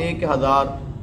1000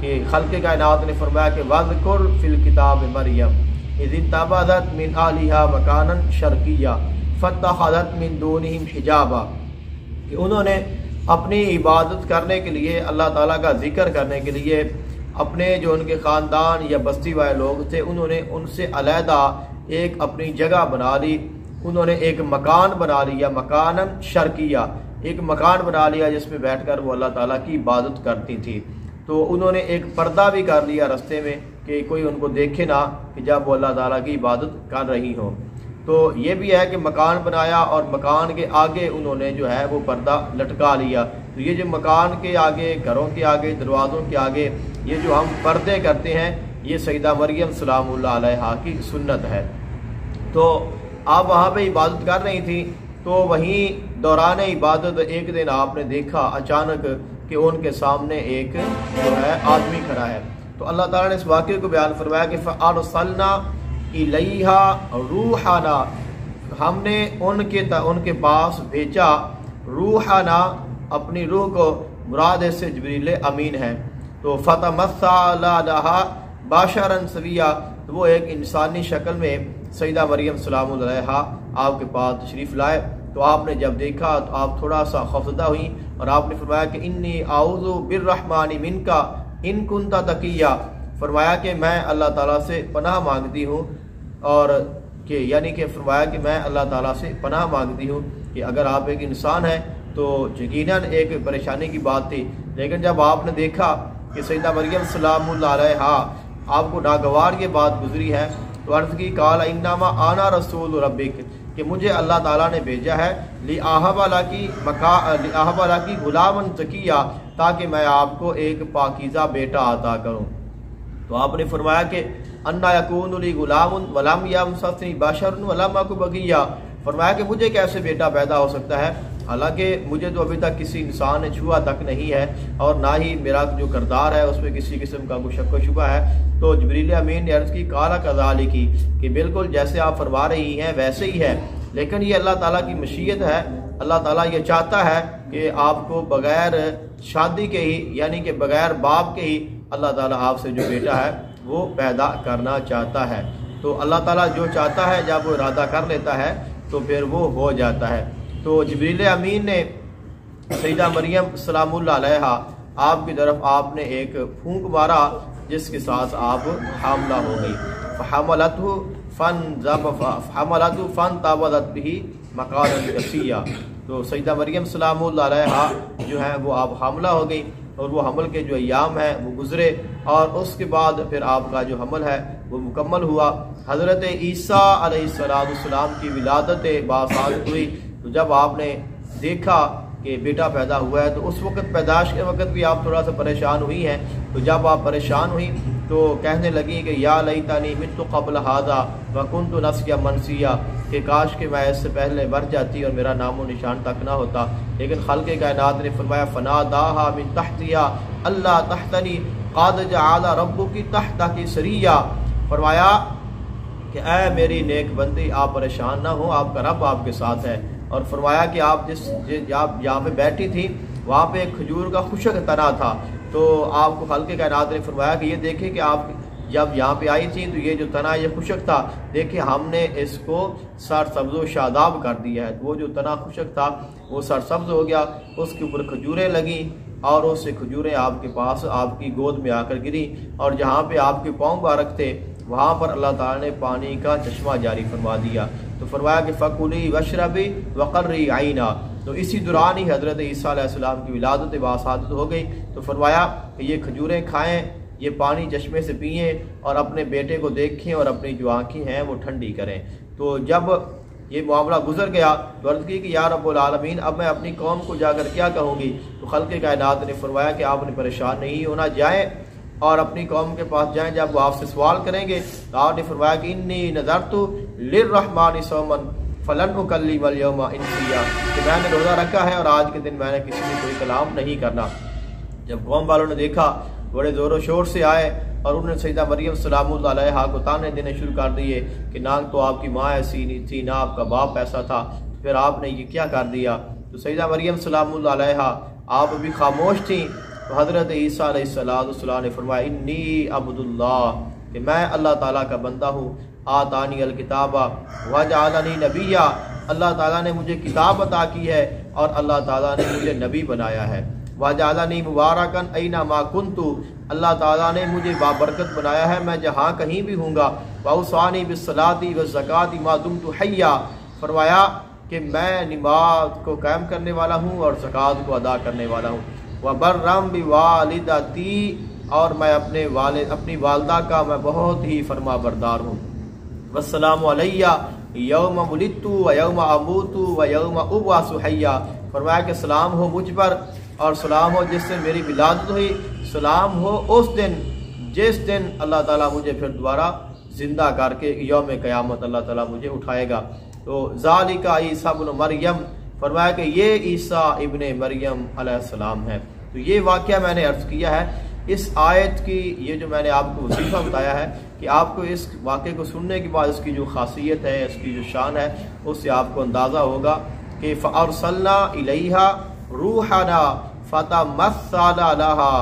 کہ خلق کائنات نے فرمایا کہ وَذْكُرْ فِي الْكِتَابِ مَرْيَمَ اِذِ انتَبَذَتْ مِنْ أَهْلِهَا مَكَانًا شَرْقِيًّا فَاتَّخَذَتْ مِنْ دُونِهِمْ حِجَابًا، کہ انہوں نے اپنی عبادت کرنے کے لیے، اللہ تعالیٰ کا ذکر کرنے کے لیے اپنے جو ان کے خاندان یا بستی والے لوگ تھے انہوں نے ان سے علیحدہ ایک اپنی جگہ بنا لی، انہوں نے ایک مکان بنا لیا، مکاناً شرقیہ، ایک مکان بنا لیا جس میں بیٹھ کر وہ اللہ تعالیٰ کی عبادت کرتی تھی۔ تو انہوں نے ایک پردہ بھی کر لیا رستے میں کہ کوئی ان کو دیکھے نہ کہ جب وہ اللہ تعالیٰ کی عبادت کر رہی ہوں۔ تو یہ بھی ہے کہ مکان بنایا اور مکان کے آگے انہوں نے جو ہے وہ پردہ لٹکا لیا۔ تو یہ جو مکان کے آگے، گھروں کے آگے، دروازوں کے آگے یہ جو ہم پردے کرتے ہیں، یہ سیدہ مریم سلام اللہ علیہا کی سنت ہے۔ تو آپ وہاں پہ عبادت کر رہی تھی، تو وہیں دوران عبادت ایک دن آپ نے دیکھا اچانک کہ ان کے سامنے ایک جو ہے آدمی کھڑا ہے۔ تو اللہ تعالیٰ نے اس واقعے کو بیان فرمایا کہ فَأَرْسَلْنَا إِلَيْهَا رُوحَنَا، ہم نے ان کے پاس بھیجا روحنا، اپنی روح کو، مراد اس سے جبریل امین ہے۔ تو فَتَمَثَّلَ لَهَا بَشَرًا سَوِيًّا، تو وہ ایک انسانی شکل میں سیدہ مریم سلام اللہ علیہا آپ کے پاس تشریف لائے۔ تو آپ نے جب دیکھا تو آپ تھوڑا سا خوفزدہ ہوئی اور آپ نے فرمایا کہ انی اعوذ بالرحمن منک ان کنت تقیا، فرمایا کہ میں اللہ تعالیٰ سے پناہ مانگتی ہوں، اور کہ یعنی کہ فرمایا کہ میں اللہ تعالیٰ سے پناہ مانگتی ہوں کہ اگر آپ ایک انسان ہیں تو یقیناً ایک پریشانی کی بات تھی، لیکن جب آپ نے دیکھا کہ سیدہ مریم سلام اللہ علیہا آپ کو ناگوار یہ بات گزری ہے تو عرض کی قال انما انا رسول ربک، کہ مجھے اللہ تعالیٰ نے بھیجا ہے لِأَهَبَ لَكِ غُلَامًا زَكِيًّا، تاکہ میں آپ کو ایک پاکیزہ بیٹا عطا کروں۔ تو آپ نے فرمایا کہ اَنَّا يَكُونُ لِي غُلَامٌ وَلَمْ يَمْسَسْنِي بَشَرٌ وَلَمْ أَكُ بَغِيًّا، فرمایا کہ مجھے کیسے بیٹا پیدا ہو سکتا ہے، حالانکہ مجھے تو ابھی تک کسی انسان نے چھوا تک نہیں ہے، اور نہ ہی میرا جو کردار ہے اس میں کسی قسم کا کوئی شک و شبہ ہے۔ تو جبریل امین نے عرض کی قال کذالک، کہ بالکل جیسے آپ فرما رہی ہیں ویسے ہی ہے، لیکن یہ اللہ تعالیٰ کی مشیت ہے، اللہ تعالیٰ یہ چاہتا ہے کہ آپ کو بغیر شادی کے ہی، یعنی کہ بغیر باپ کے ہی اللہ تعالیٰ آپ سے جو بیٹا ہے وہ پیدا کرنا چاہتا ہے۔ تو اللہ تعالیٰ جو چاہتا ہے جب وہ ارادہ کر لیتا ہے تو پھر وہ ہو جاتا ہے۔ تو جبریل امین نے سیدہ مریم سلام اللہ علیہا آپ کی طرف آپ نے ایک پھونک مارا جس کے ساتھ آپ حاملہ ہو گئی، فحملته فانتبذت به مکانا قصیا، تو سیدہ مریم سلام اللہ علیہا جو ہے وہ آپ حاملہ ہو گئی، اور وہ حمل کے جو ایام ہیں وہ گزرے، اور اس کے بعد پھر آپ کا جو حمل ہے وہ مکمل ہوا۔ حضرت عیسیٰ علیہ السلام کی ولادت باصادق ہوئی۔ تو جب آپ نے دیکھا کہ بیٹا پیدا ہوا ہے تو اس وقت پیدائش کے وقت بھی آپ تھوڑا سا پریشان ہوئی ہیں۔ تو جب آپ پریشان ہوئی تو کہنے لگی کہ یا لیتنی مت قبل ھذا وکنت نسیا منسیا، کہ کاش کہ میں اس سے پہلے مر جاتی اور میرا نام و نشان تک نہ ہوتا۔ لیکن خالق کائنات نے فرمایا فناداھا من تحتھا اللہ تحتنی قد جعل ربک تحتک سریا، فرمایا کہ اے میری نیک بندی آپ پریشان نہ ہو، آپ کا رب آپ کے ساتھ ہے۔ اور فرمایا کہ آپ جس یہاں پہ بیٹھی تھی وہاں پہ ایک کھجور کا خشک تنا تھا، تو آپ کو خالق کائنات نے فرمایا کہ یہ دیکھیں کہ آپ جب یہاں پہ آئی تھی تو یہ جو تنا یہ خشک تھا، دیکھیں ہم نے اس کو سرسبز و شاداب کر دیا ہے۔ وہ جو تنا خشک تھا وہ سرسبز ہو گیا، اس کے اوپر کھجوریں لگیں، اور اس سے کھجوریں آپ کے پاس آپ کی گود میں آ کر گری، اور جہاں پہ آپ کے پاؤں مبارک تھے وہاں پر اللہ تعالیٰ نے پانی کا چشمہ جاری فرما دیا۔ تو فرمایا کہ فَكُلِي وَاشْرَبِي وَقَرِّي عَيْنًا، تو اسی دوران ہی حضرت عیسیٰ علیہ السلام کی ولادت باصادق ہو گئی۔ تو فرمایا کہ یہ کھجوریں کھائیں، یہ پانی چشمے سے پئیں، اور اپنے بیٹے کو دیکھیں اور اپنی جو آنکھیں ہیں وہ ٹھنڈی کریں۔ تو جب یہ معاملہ گزر گیا تو عرض کی کہ یا رب العالمین اب میں اپنی قوم کو جا کر کیا کہوں گی؟ تو خالق کائنات نے فرمایا کہ آپ نے پریشان نہیں ہونا، جائیں اور اپنی قوم کے پاس جائیں، جب وہ آپ سے سوال کریں گے تو آپ نے فرمایا کہ انی نذرت للرحمن صوما فلن اکلم اليوم انسیا، کہ میں نے روزہ رکھا ہے اور آج کے دن میں نے کسی سے کوئی کلام نہیں کرنا۔ جب قوم والوں نے دیکھا بڑے زور و شور سے آئے اور انہوں نے سیدہ مریم سلام اللہ علیہا کو تانے دینے شروع کر دیے کہ نہ تو آپ کی ماں ایسی نہیں تھی، نہ آپ کا باپ ایسا تھا، پھر آپ نے یہ کیا کر دیا؟ تو سیدہ مریم سلام اللہ علیہا آپ بھی خاموش تھیں، تو حضرت عیسیٰ علیہ السلام نے فرمایا انی عبداللہ، کہ میں اللہ تعالیٰ کا بندہ ہوں، آتانی الکتاب وجعلنی نبیا، اللہ تعالیٰ نے مجھے کتاب عطا کی ہے اور اللہ تعالیٰ نے مجھے نبی بنایا ہے، وجعلنی مبارکا اینما کنت، اللہ تعالیٰ نے مجھے بابرکت بنایا ہے میں جہاں کہیں بھی ہوں گا، واوصانی بالصلاۃ والزکاۃ ما دمت حیا، فرمایا کہ میں نماز کو قائم کرنے والا ہوں اور زکوٰۃ کو ادا کرنے والا ہوں، وبرم بوالدتی، اور میں اپنی والدہ کا میں بہت ہی فرما بردار ہوں، والسلام علیہ یوم ولدت و یوم اموت و یوم ابعث حیا، فرمایا کہ سلام ہو مجھ پر اور سلام ہو جس دن میری ولادت ہوئی، سلام ہو اس دن جس دن اللہ تعالیٰ مجھے پھر دوبارہ زندہ کر کے یوم قیامت اللہ تعالیٰ مجھے اٹھائے گا۔ تو ذالک عیسیٰ ابن مریم، فرمایا کہ یہ عیسیٰ ابن مریم علیہ السلام ہے۔ تو یہ واقعہ میں نے عرض کیا ہے، اس آیت کی یہ جو میں نے آپ کو وظیفہ بتایا ہے کہ آپ کو اس واقعے کو سننے کے بعد اس کی جو خاصیت ہے، اس کی جو شان ہے، اس سے آپ کو اندازہ ہوگا کہ فَأَرْسَلْنَا إِلَيْهَا رُوحَنَا فَتَمَثَّلَ لَهَا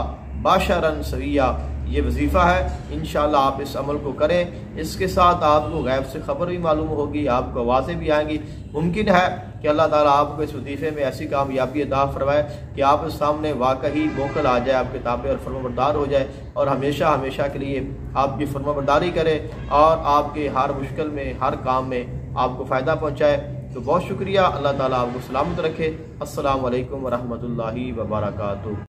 بَشَرًا سَوِيًّا، یہ وظیفہ ہے، انشاءاللہ آپ اس عمل کو کریں، اس کے ساتھ آپ کو غیب سے خبر بھی معلوم ہوگی، آپ کو آوازیں بھی آئیں گی۔ ممکن ہے کہ اللہ تعالیٰ آپ کو اس وظیفے میں ایسی کامیابی عطا فرمائے کہ آپ کے سامنے واقعی موکل آ جائے، آپ کے تابع اور فرما بردار ہو جائے اور ہمیشہ ہمیشہ کے لیے آپ کی فرما برداری کرے اور آپ کے ہر مشکل میں ہر کام میں آپ کو فائدہ پہنچائے۔ تو بہت شکریہ، اللہ تعالیٰ آپ کو سلامت رکھے۔ السلام علیکم ورحمۃ اللہ وبرکاتہ۔